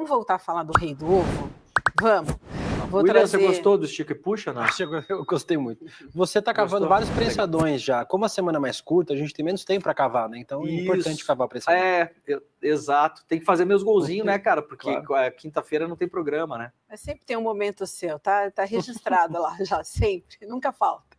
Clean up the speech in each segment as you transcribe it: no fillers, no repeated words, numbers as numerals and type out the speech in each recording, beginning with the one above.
vamos voltar a falar do Rei do Ovo? Vamos. William, você gostou do Estica e Puxa, não? Eu gostei muito. Você está cavando vários prensadões já. Como a semana é mais curta, a gente tem menos tempo para cavar, né? Então é importante cavar prensadão. Exato. Tem que fazer meus golzinhos, né, cara? Porque quinta-feira não tem programa, né? Mas sempre tem um momento seu, tá registrado lá já, sempre, nunca falta.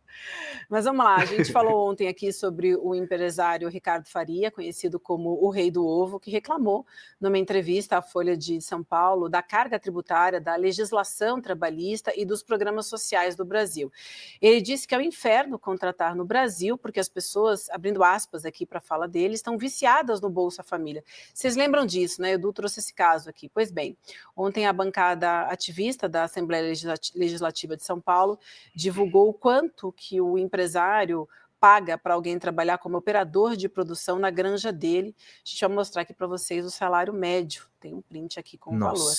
Mas vamos lá, a gente falou ontem aqui sobre o empresário Ricardo Faria, conhecido como o Rei do Ovo, que reclamou numa entrevista à Folha de São Paulo da carga tributária, da legislação trabalhista e dos programas sociais do Brasil. Ele disse que é um inferno contratar no Brasil, porque as pessoas, abrindo aspas aqui para a fala dele, estão viciadas no Bolsa Família. Vocês lembram disso, né? Edu trouxe esse caso aqui. Pois bem, ontem a bancada ativista da Assembleia Legislativa de São Paulo divulgou o quanto que o empresário paga para alguém trabalhar como operador de produção na granja dele. A gente vai mostrar aqui para vocês o salário médio. Tem um print aqui com o valor.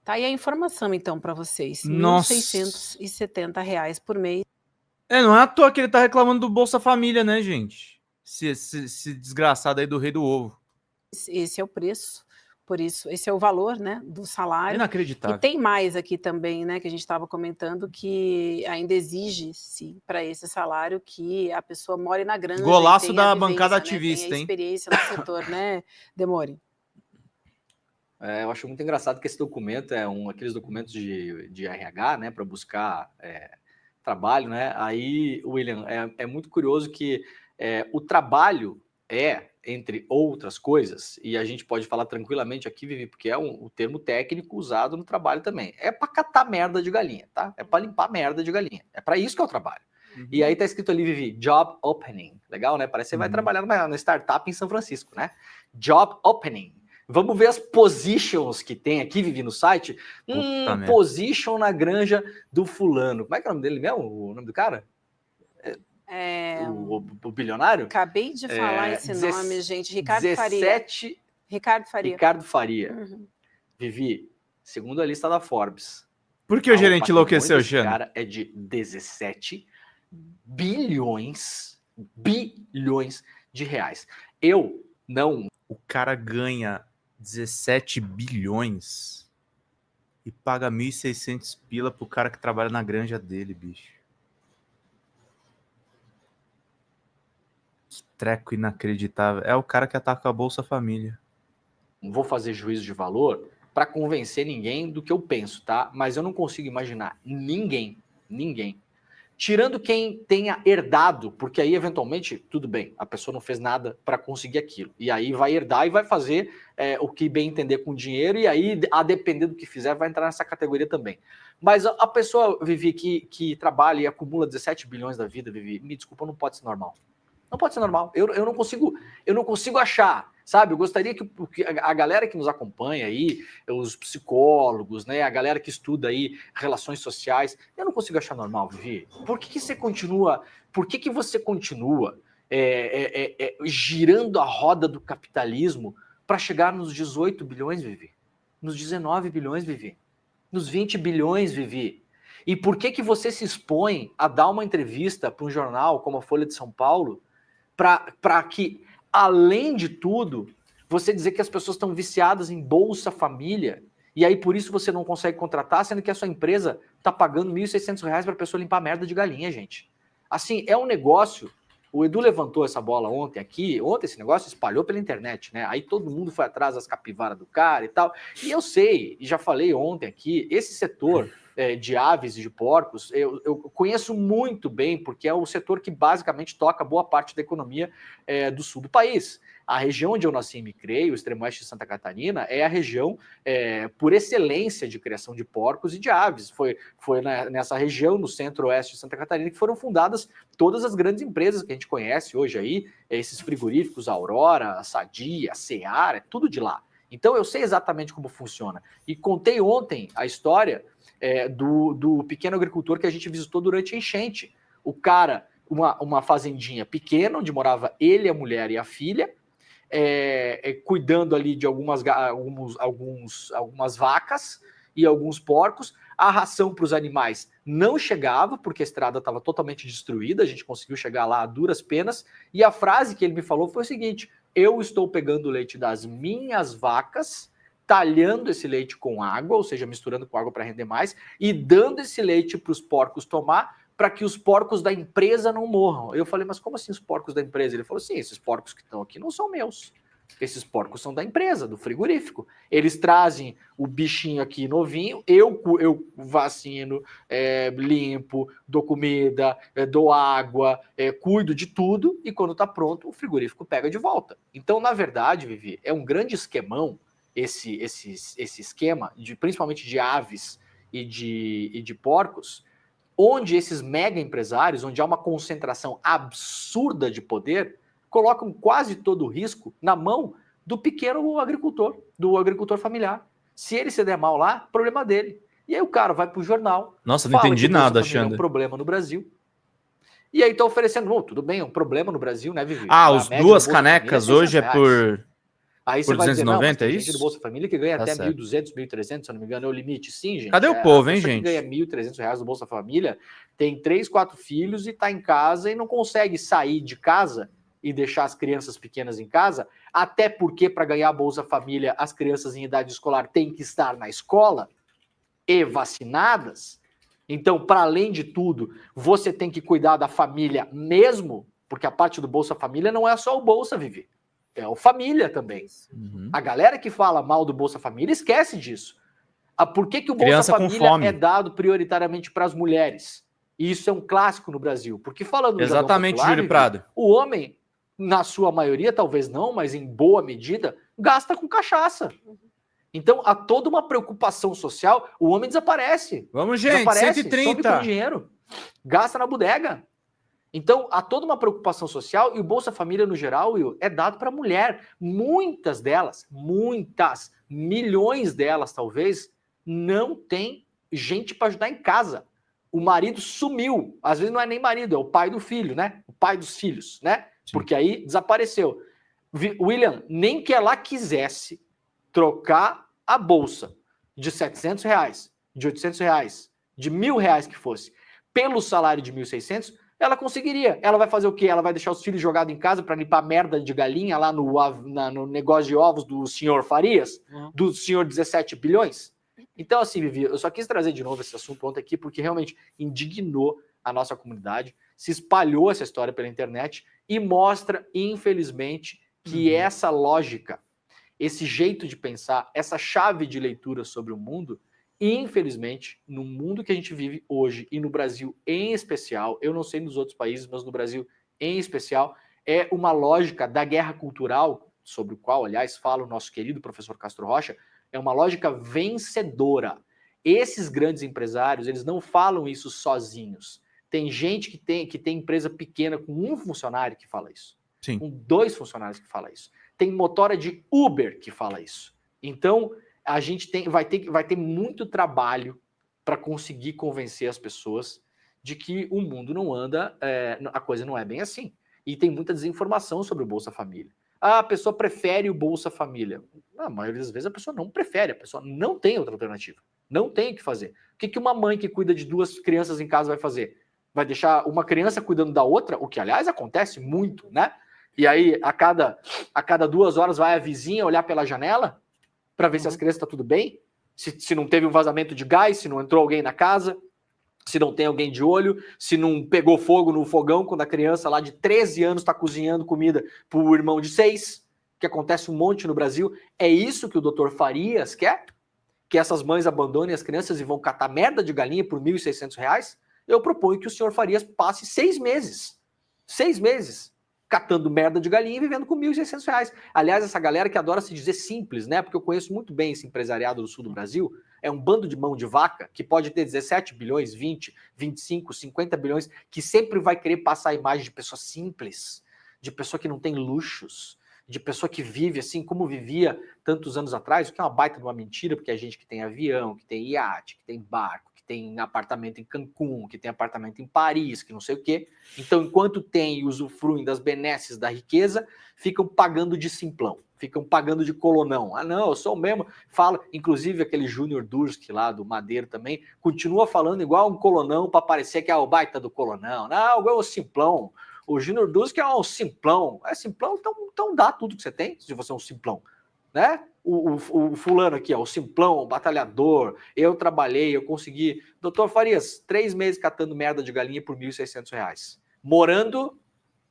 Tá aí a informação, então, para vocês. R$ 1.670 por mês. Não é à toa que ele tá reclamando do Bolsa Família, né, gente? Esse desgraçado aí do Rei do Ovo. Esse é o preço. Por isso, esse é o valor, né, do salário. Inacreditável. E tem mais aqui também, né, que a gente estava comentando, que ainda exige-se para esse salário que a pessoa more na granja. Golaço da bancada ativista, tenha experiência no setor, né, Demore? Eu acho muito engraçado que esse documento é aqueles documentos de RH, né, para buscar trabalho, né? Aí, William, é muito curioso que o trabalho entre outras coisas, e a gente pode falar tranquilamente aqui, Vivi, porque é o termo técnico usado no trabalho também. É para catar merda de galinha, tá? É para limpar merda de galinha. É para isso que é o trabalho. Uhum. E aí tá escrito ali, Vivi, job opening. Legal, né? Parece que você vai trabalhar numa startup em São Francisco, né? Job opening. Vamos ver as positions que tem aqui, Vivi, no site. Position na granja do fulano. Como é que é o nome dele mesmo? O nome do cara? O bilionário? Acabei de falar esse nome, gente. Ricardo Faria. Ricardo Faria. Uhum. Vivi, segundo a lista da Forbes. Por que o gerente enlouqueceu, Jana? Esse cara é de 17 bilhões de reais. O cara ganha 17 bilhões e paga 1.600 pila pro cara que trabalha na granja dele, bicho. Treco inacreditável. É o cara que ataca a Bolsa Família. Não vou fazer juízo de valor para convencer ninguém do que eu penso, tá? Mas eu não consigo imaginar ninguém, tirando quem tenha herdado, porque aí eventualmente, tudo bem, a pessoa não fez nada para conseguir aquilo. E aí vai herdar e vai fazer o que bem entender com o dinheiro, e aí, a depender do que fizer, vai entrar nessa categoria também. Mas a pessoa, Vivi, que trabalha e acumula 17 bilhões da vida, Vivi, me desculpa, não pode ser normal. Não pode ser normal. Eu não consigo achar, sabe? Eu gostaria que a galera que nos acompanha aí, os psicólogos, né, a galera que estuda aí relações sociais, eu não consigo achar normal, Vivi. Por que você continua girando a roda do capitalismo para chegar nos 18 bilhões, Vivi? Nos 19 bilhões, Vivi? Nos 20 bilhões, Vivi? E por que você se expõe a dar uma entrevista para um jornal como a Folha de São Paulo para que, além de tudo, você dizer que as pessoas estão viciadas em Bolsa Família e aí por isso você não consegue contratar, sendo que a sua empresa está pagando R$ 1.600 para a pessoa limpar merda de galinha, gente? Assim, é um negócio... O Edu levantou essa bola ontem aqui, esse negócio espalhou pela internet, né? Aí todo mundo foi atrás das capivaras do cara e tal. E eu sei, e já falei ontem aqui, esse setor de aves e de porcos, eu conheço muito bem, porque é o setor que basicamente toca boa parte da economia do sul do país. A região onde eu nasci e me criei, o extremo oeste de Santa Catarina, é a região por excelência de criação de porcos e de aves. Foi nessa região, no centro-oeste de Santa Catarina, que foram fundadas todas as grandes empresas que a gente conhece hoje aí, esses frigoríficos, a Aurora, a Sadia, a Seara, é tudo de lá. Então eu sei exatamente como funciona. E contei ontem a história do pequeno agricultor que a gente visitou durante a enchente. O cara, uma fazendinha pequena, onde morava ele, a mulher e a filha, cuidando ali de algumas vacas e alguns porcos. A ração para os animais não chegava, porque a estrada estava totalmente destruída, a gente conseguiu chegar lá a duras penas, e a frase que ele me falou foi o seguinte: eu estou pegando o leite das minhas vacas talhando esse leite com água, ou seja, misturando com água para render mais, e dando esse leite para os porcos tomar, para que os porcos da empresa não morram. Eu falei, mas como assim os porcos da empresa? Ele falou, sim, esses porcos que estão aqui não são meus. Esses porcos são da empresa, do frigorífico. Eles trazem o bichinho aqui novinho, eu vacino, limpo, dou comida, dou água, cuido de tudo, e quando está pronto, o frigorífico pega de volta. Então, na verdade, Vivi, é um grande esquemão esse esquema, principalmente de aves e de porcos, onde esses mega empresários, onde há uma concentração absurda de poder, colocam quase todo o risco na mão do pequeno agricultor, do agricultor familiar. Se ele se der mal lá, problema dele. E aí o cara vai pro jornal. Nossa, não entendi nada, Xander. É um problema no Brasil. E aí tá oferecendo, tudo bem, é um problema no Brasil, né, Vivi? Os duas canecas hoje é por... Aí você por vai 290, dizer, é gente isso? do Bolsa Família que ganha Tá até certo. 1.200, 1.300, se eu não me engano, é o limite. Sim, gente. Cadê o povo, hein, gente? gente? Que ganha R$1.300 do Bolsa Família, tem 3, 4 filhos e tá em casa e não consegue sair de casa e deixar as crianças pequenas em casa, até porque para ganhar a Bolsa Família, as crianças em idade escolar têm que estar na escola e vacinadas. Então, para além de tudo, você tem que cuidar da família mesmo, porque a parte do Bolsa Família não é só o Bolsa, Vivi. É o família também. Uhum. A galera que fala mal do Bolsa Família esquece disso. Por que o Bolsa Criança com Família fome. é dado prioritariamente para as mulheres? E isso é um clássico no Brasil. Porque falando no jargão Exatamente, popular, Júlio Prado. o homem, na sua maioria, talvez não, mas em boa medida, gasta com cachaça. Então, há toda uma preocupação social, o homem desaparece. Vamos, gente, Desaparece, some com o 130. dinheiro, gasta na bodega. Então, há toda uma preocupação social e o Bolsa Família, no geral, Will, é dado para a mulher. Muitas delas, milhões delas, talvez, não tem gente para ajudar em casa. O marido sumiu. Às vezes não é nem marido, é o pai do filho, né? O pai dos filhos, né? Sim. Porque aí desapareceu. William, nem que ela quisesse trocar a bolsa de R$700, de R$800, de R$1.000 que fosse, pelo salário de R$1.600, ela conseguiria. Ela vai fazer o quê? Ela vai deixar os filhos jogados em casa para limpar merda de galinha lá no negócio de ovos do senhor Farias, do senhor 17 bilhões? Então, assim, Vivi, eu só quis trazer de novo esse assunto ontem aqui porque realmente indignou a nossa comunidade, se espalhou essa história pela internet e mostra, infelizmente, que essa lógica, esse jeito de pensar, essa chave de leitura sobre o mundo, infelizmente, no mundo que a gente vive hoje e no Brasil em especial, eu não sei nos outros países, mas no Brasil em especial, é uma lógica da guerra cultural, sobre o qual, aliás, fala o nosso querido professor Castro Rocha, é uma lógica vencedora. Esses grandes empresários, eles não falam isso sozinhos. Tem gente que tem empresa pequena com um funcionário que fala isso. Sim. Com 2 funcionários que fala isso. Tem motora de Uber que fala isso. Então, a gente vai ter muito trabalho para conseguir convencer as pessoas de que o mundo não anda, a coisa não é bem assim. E tem muita desinformação sobre o Bolsa Família. A pessoa prefere o Bolsa Família. Na maioria das vezes a pessoa não prefere, a pessoa não tem outra alternativa. Não tem o que fazer. O que uma mãe que cuida de 2 crianças em casa vai fazer? Vai deixar uma criança cuidando da outra? O que, aliás, acontece muito, né? E aí, a cada 2 horas vai a vizinha olhar pela janela para ver se as crianças estão tudo bem, se não teve um vazamento de gás, se não entrou alguém na casa, se não tem alguém de olho, se não pegou fogo no fogão quando a criança lá de 13 anos está cozinhando comida para o irmão de 6, que acontece um monte no Brasil. É isso que o doutor Farias quer? Que essas mães abandonem as crianças e vão catar merda de galinha por R$1.600? Eu proponho que o senhor Farias passe 6 meses. 6 meses. Catando merda de galinha e vivendo com R$1.600. Aliás, essa galera que adora se dizer simples, né? Porque eu conheço muito bem esse empresariado do sul do Brasil. É um bando de mão de vaca que pode ter 17 bilhões, 20, 25, 50 bilhões, que sempre vai querer passar a imagem de pessoa simples, de pessoa que não tem luxos, de pessoa que vive assim como vivia tantos anos atrás, o que é uma baita de uma mentira, porque a gente que tem avião, que tem iate, que tem barco, que tem apartamento em Cancún, que tem apartamento em Paris, que não sei o quê. Então, enquanto tem e usufruem das benesses da riqueza, ficam pagando de simplão, ficam pagando de colonão. Ah, não, eu sou o mesmo. Fala, inclusive aquele Júnior Durski lá do Madeiro também, continua falando igual um colonão para parecer que é o baita do colonão. Não, é o simplão. O Júnior Durski é um simplão. É simplão, então dá tudo que você tem, se você é um simplão. né? O fulano aqui, ó, o simplão, o batalhador, eu trabalhei, eu consegui. Doutor Farias, 3 meses catando merda de galinha por R$1.600. Morando,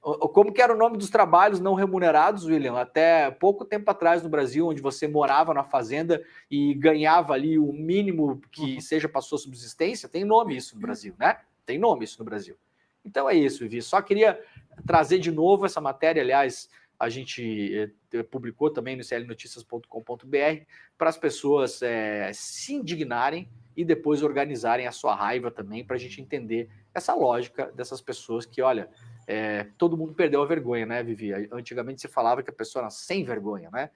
como que era o nome dos trabalhos não remunerados, William? Até pouco tempo atrás no Brasil, onde você morava na fazenda e ganhava ali o mínimo que seja para sua subsistência, tem nome isso no Brasil, né? Tem nome isso no Brasil. Então é isso, Vivi. Só queria trazer de novo essa matéria, aliás, a gente publicou também no clnoticias.com.br para as pessoas se indignarem e depois organizarem a sua raiva também, para a gente entender essa lógica dessas pessoas que, olha, todo mundo perdeu a vergonha, né, Vivi? Antigamente se falava que a pessoa era sem vergonha, né?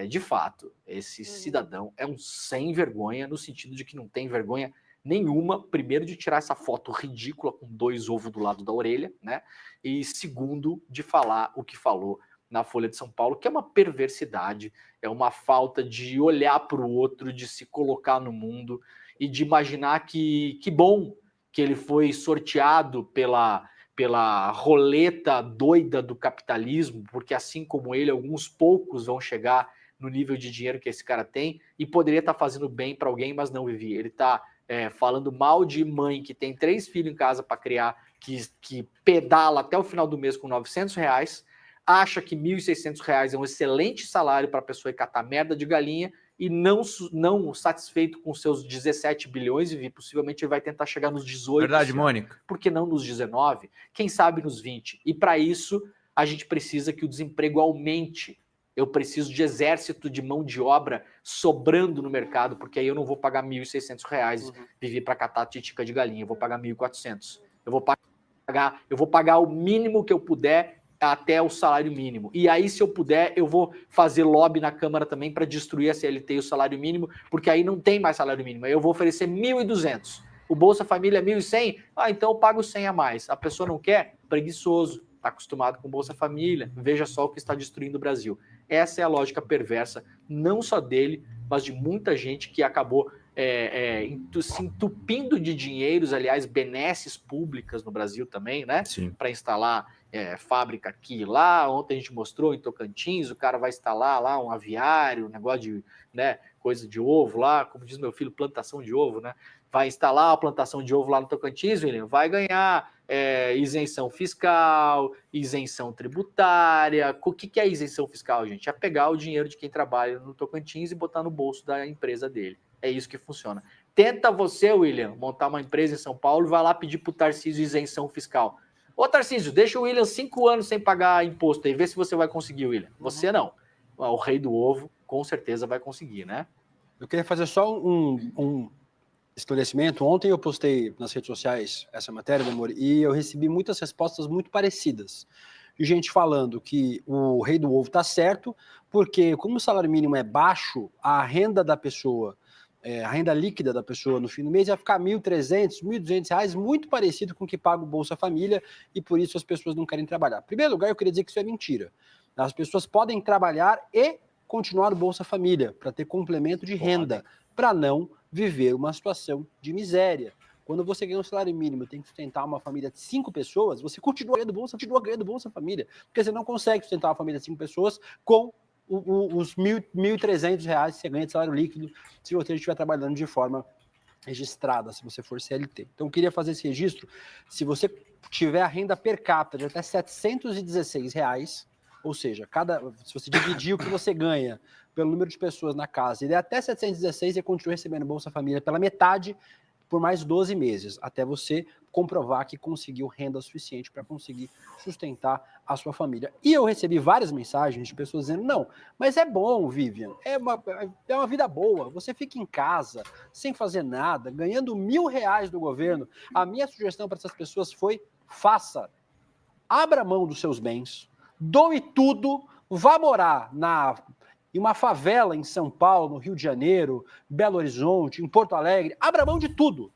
De fato, esse cidadão é um sem vergonha, no sentido de que não tem vergonha nenhuma, primeiro, de tirar essa foto ridícula com 2 ovos do lado da orelha, né? E segundo, de falar o que falou na Folha de São Paulo, que é uma perversidade, é uma falta de olhar para o outro, de se colocar no mundo e de imaginar que bom que ele foi sorteado pela roleta doida do capitalismo, porque assim como ele, alguns poucos vão chegar no nível de dinheiro que esse cara tem e poderia estar fazendo bem para alguém, mas não, Vivi. Ele está falando mal de mãe que tem 3 filhos em casa para criar, que pedala até o final do mês com R$900, acha que R$1.600 é um excelente salário para a pessoa ir catar merda de galinha e não satisfeito com seus 17 bilhões, e possivelmente ele vai tentar chegar nos 18. Verdade, Mônica. Por que não nos 19? Quem sabe nos 20? E para isso, a gente precisa que o desemprego aumente. Eu preciso de exército de mão de obra sobrando no mercado, porque aí eu não vou pagar R$1.600 viver para catar titica de galinha, eu vou pagar 1.400. Eu vou pagar o mínimo que eu puder até o salário mínimo. E aí, se eu puder, eu vou fazer lobby na Câmara também para destruir a CLT e o salário mínimo, porque aí não tem mais salário mínimo. Aí eu vou oferecer 1.200. O Bolsa Família é 1.100? Então eu pago 100 a mais. A pessoa não quer? Preguiçoso. Está acostumado com Bolsa Família. Veja só o que está destruindo o Brasil. Essa é a lógica perversa, não só dele, mas de muita gente que acabou se entupindo de dinheiros, aliás, benesses públicas no Brasil também, né? Para instalar fábrica aqui e lá. Ontem a gente mostrou em Tocantins, o cara vai instalar lá um aviário, um negócio de, né, coisa de ovo lá, como diz meu filho, plantação de ovo, né? Vai instalar a plantação de ovo lá no Tocantins, William, vai ganhar isenção fiscal, isenção tributária. O que é isenção fiscal, gente? É pegar o dinheiro de quem trabalha no Tocantins e botar no bolso da empresa dele. É isso que funciona. Tenta você, William, montar uma empresa em São Paulo e vai lá pedir para o Tarcísio isenção fiscal. Ô, Tarcísio, deixa o William 5 anos sem pagar imposto aí, vê se você vai conseguir, William. Você não. O rei do ovo, com certeza, vai conseguir, né? Eu queria fazer só um esclarecimento. Ontem eu postei nas redes sociais essa matéria, meu amor, e eu recebi muitas respostas muito parecidas. De gente falando que o rei do ovo tá certo, porque como o salário mínimo é baixo, a renda da pessoa, a renda líquida da pessoa no fim do mês ia ficar R$1.300, R$1.200, muito parecido com o que paga o Bolsa Família, e por isso as pessoas não querem trabalhar. Em primeiro lugar, eu queria dizer que isso é mentira. As pessoas podem trabalhar e continuar o Bolsa Família, para ter complemento de renda, para não viver uma situação de miséria. Quando você ganha um salário mínimo e tem que sustentar uma família de 5 pessoas, você continua ganhando Bolsa Família, porque você não consegue sustentar uma família de 5 pessoas com os R$1.300 que você ganha de salário líquido se você estiver trabalhando de forma registrada, se você for CLT. Então, eu queria fazer esse registro. Se você tiver a renda per capita de até R$716, ou seja, se você dividir o que você ganha pelo número de pessoas na casa e der até 716, você continua recebendo Bolsa Família pela metade por mais 12 meses, até você comprovar que conseguiu renda suficiente para conseguir sustentar a sua família. E eu recebi várias mensagens de pessoas dizendo, não, mas é bom, Vivian, é uma vida boa, você fica em casa, sem fazer nada, ganhando R$1.000 do governo. A minha sugestão para essas pessoas foi, abra mão dos seus bens, doe tudo, vá morar em uma favela em São Paulo, no Rio de Janeiro, Belo Horizonte, em Porto Alegre, abra mão de tudo.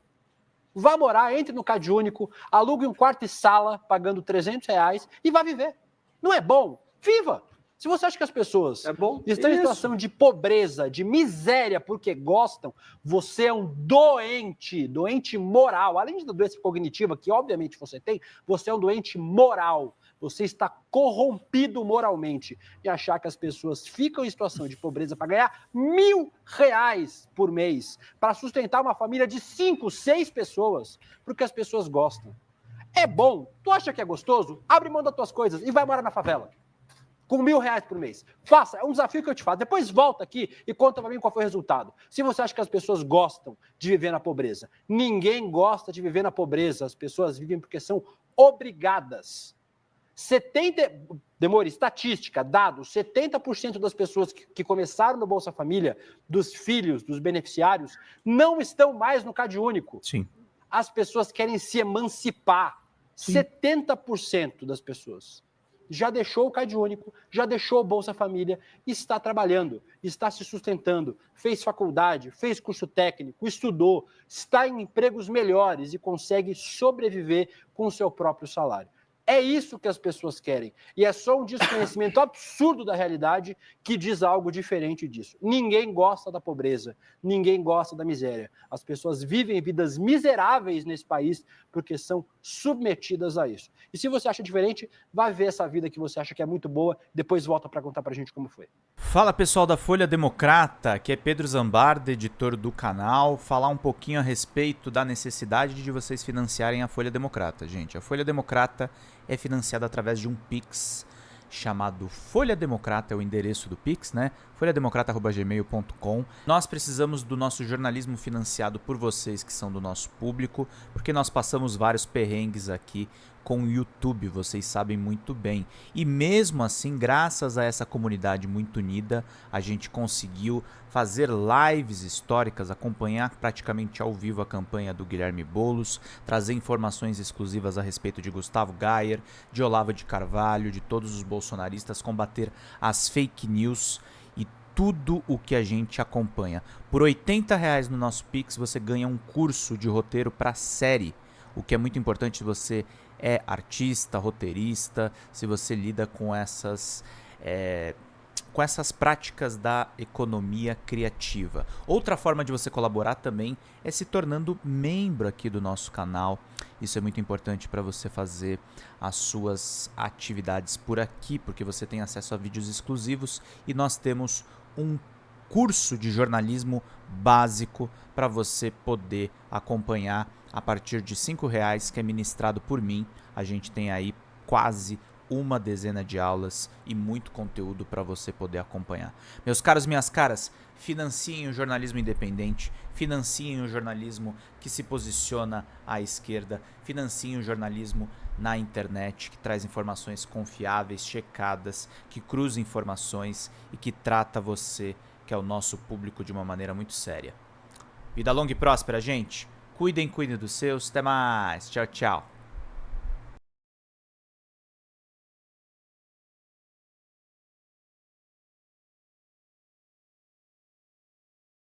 Vá morar, entre no CadÚnico, alugue um quarto e sala, pagando R$300 e vá viver. Não é bom? Viva! Se você acha que as pessoas estão em situação de pobreza, de miséria, porque gostam, você é um doente moral. Além da doença cognitiva, que obviamente você tem, você é um doente moral. Você está corrompido moralmente em achar que as pessoas ficam em situação de pobreza para ganhar R$1.000 por mês, para sustentar uma família de 5, 6 pessoas, porque as pessoas gostam. É bom? Tu acha que é gostoso? Abre mão das tuas coisas e vai morar na favela. Com R$1.000 por mês. Faça, é um desafio que eu te faço. Depois volta aqui e conta pra mim qual foi o resultado. Se você acha que as pessoas gostam de viver na pobreza. Ninguém gosta de viver na pobreza. As pessoas vivem porque são obrigadas. Demore, estatística, dados, 70% das pessoas que começaram no Bolsa Família, dos filhos, dos beneficiários, não estão mais no CadÚnico. Sim. As pessoas querem se emancipar. Sim. 70% das pessoas já deixou o CadÚnico, já deixou o Bolsa Família, está trabalhando, está se sustentando, fez faculdade, fez curso técnico, estudou, está em empregos melhores e consegue sobreviver com o seu próprio salário. É isso que as pessoas querem. E é só um desconhecimento absurdo da realidade que diz algo diferente disso. Ninguém gosta da pobreza, ninguém gosta da miséria. As pessoas vivem vidas miseráveis nesse país porque são submetidas a isso. E se você acha diferente, vai ver essa vida que você acha que é muito boa, depois volta para contar pra gente como foi. Fala pessoal da Folha Democrata, aqui é Pedro Zambarda, editor do canal, falar um pouquinho a respeito da necessidade de vocês financiarem a Folha Democrata, gente. A Folha Democrata é financiada através de um Pix chamado Folha Democrata, é o endereço do Pix, né? folhademocrata@gmail.com. Nós precisamos do nosso jornalismo financiado por vocês que são do nosso público, porque nós passamos vários perrengues aqui com o YouTube, vocês sabem muito bem. E mesmo assim, graças a essa comunidade muito unida, a gente conseguiu fazer lives históricas, acompanhar praticamente ao vivo a campanha do Guilherme Boulos, trazer informações exclusivas a respeito de Gustavo Gayer, de Olavo de Carvalho, de todos os bolsonaristas, combater as fake news e tudo o que a gente acompanha. Por R$80 no nosso Pix você ganha um curso de roteiro para série, o que é muito importante se você é artista, roteirista, se você lida com essas práticas da economia criativa. Outra forma de você colaborar também é se tornando membro aqui do nosso canal. Isso é muito importante para você fazer as suas atividades por aqui, porque você tem acesso a vídeos exclusivos e nós temos um curso de jornalismo básico para você poder acompanhar a partir de R$5, que é ministrado por mim. A gente tem aí quase uma dezena de aulas e muito conteúdo para você poder acompanhar. Meus caros, minhas caras, financiem o jornalismo independente, financiem o jornalismo que se posiciona à esquerda, financiem o jornalismo na internet, que traz informações confiáveis, checadas, que cruza informações e que trata você, que é o nosso público, de uma maneira muito séria. Vida longa e próspera, gente. Cuidem dos seus. Até mais. Tchau, tchau.